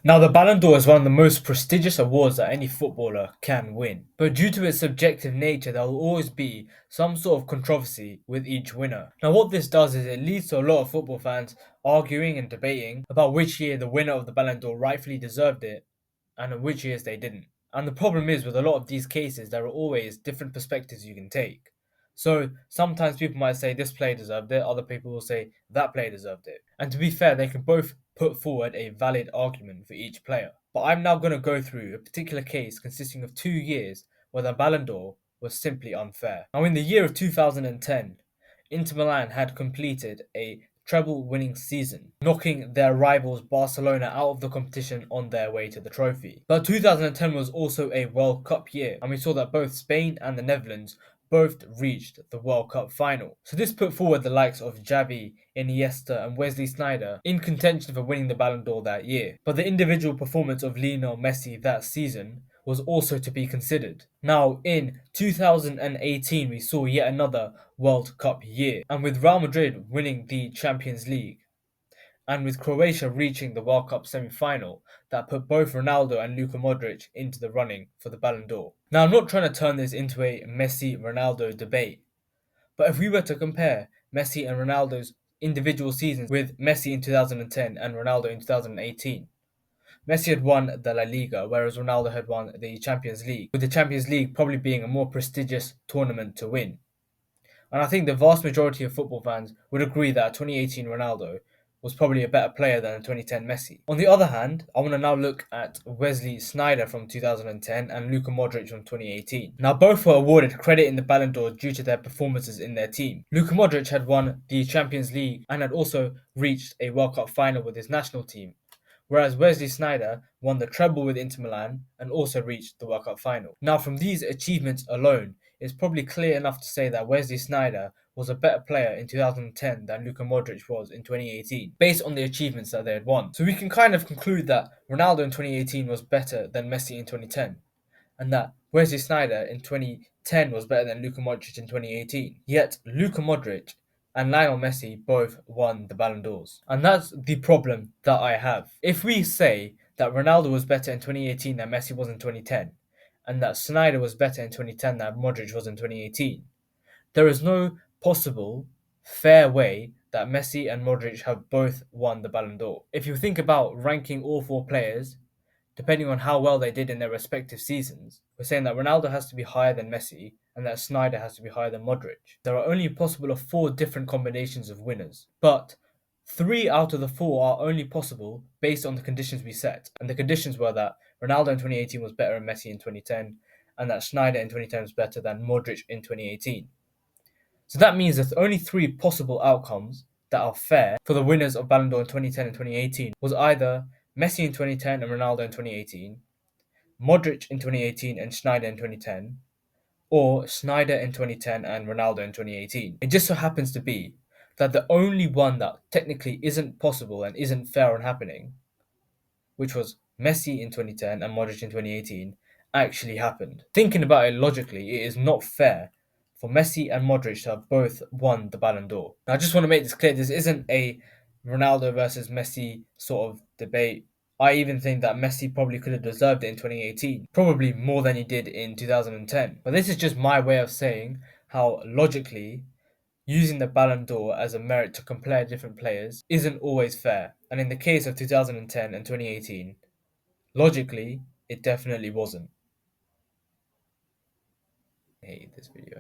Now, the Ballon d'Or is one of the most prestigious awards that any footballer can win. But due to its subjective nature, there will always be some sort of controversy with each winner. Now, what this does is it leads to a lot of football fans arguing and debating about which year the winner of the Ballon d'Or rightfully deserved it and in which years they didn't. And the problem is with a lot of these cases, there are always different perspectives you can take. So sometimes people might say this player deserved it, other people will say that player deserved it. And to be fair, they can both put forward a valid argument for each player. But I'm now going to go through a particular case consisting of 2 years where the Ballon d'Or was simply unfair. Now, in the year of 2010, Inter Milan had completed a treble winning season, knocking their rivals Barcelona out of the competition on their way to the trophy. But 2010 was also a World Cup year, and we saw that both Spain and the Netherlands both reached the World Cup final. So this put forward the likes of Xavi, Iniesta, and Wesley Sneijder in contention for winning the Ballon d'Or that year. But the individual performance of Lionel Messi that season was also to be considered. Now, in 2018, we saw yet another World Cup year, and with Real Madrid winning the Champions League, and with Croatia reaching the World Cup semi-final, that put both Ronaldo and Luka Modric into the running for the Ballon d'Or. Now, I'm not trying to turn this into a Messi-Ronaldo debate, but if we were to compare Messi and Ronaldo's individual seasons with Messi in 2010 and Ronaldo in 2018, Messi had won the La Liga, whereas Ronaldo had won the Champions League, with the Champions League probably being a more prestigious tournament to win. And I think the vast majority of football fans would agree that 2018 Ronaldo was probably a better player than 2010 Messi. On the other hand, I want to now look at Wesley Sneijder from 2010 and Luka Modric from 2018. Now, both were awarded credit in the Ballon d'Or due to their performances in their team. Luka Modric had won the Champions League and had also reached a World Cup final with his national team, whereas Wesley Sneijder won the treble with Inter Milan and also reached the World Cup final. Now, from these achievements alone, it's probably clear enough to say that Wesley Sneijder was a better player in 2010 than Luka Modric was in 2018, based on the achievements that they had won. So we can kind of conclude that Ronaldo in 2018 was better than Messi in 2010, and that Wesley Sneijder in 2010 was better than Luka Modric in 2018. Yet Luka Modric and Lionel Messi both won the Ballon d'Ors. And that's the problem that I have. If we say that Ronaldo was better in 2018 than Messi was in 2010, and that Sneijder was better in 2010 than Modric was in 2018, there is no possible fair way that Messi and Modric have both won the Ballon d'Or. If you think about ranking all four players, depending on how well they did in their respective seasons, we're saying that Ronaldo has to be higher than Messi and that Sneijder has to be higher than Modric. There are only possible of four different combinations of winners, but three out of the four are only possible based on the conditions we set. And the conditions were that Ronaldo in 2018 was better than Messi in 2010, and that Sneijder in 2010 was better than Modric in 2018. So that means there's only three possible outcomes that are fair for the winners of Ballon d'Or in 2010 and 2018 was either Messi in 2010 and Ronaldo in 2018, Modric in 2018 and Sneijder in 2010, or Sneijder in 2010 and Ronaldo in 2018. It just so happens to be that the only one that technically isn't possible and isn't fair on happening, which was Messi in 2010 and Modric in 2018, actually happened. Thinking about it logically, it is not fair for Messi and Modric to have both won the Ballon d'Or. Now, I just want to make this clear, this isn't a Ronaldo versus Messi sort of debate. I even think that Messi probably could have deserved it in 2018, probably more than he did in 2010. But this is just my way of saying how logically using the Ballon d'Or as a merit to compare different players isn't always fair. And in the case of 2010 and 2018, logically, it definitely wasn't. I hate this video.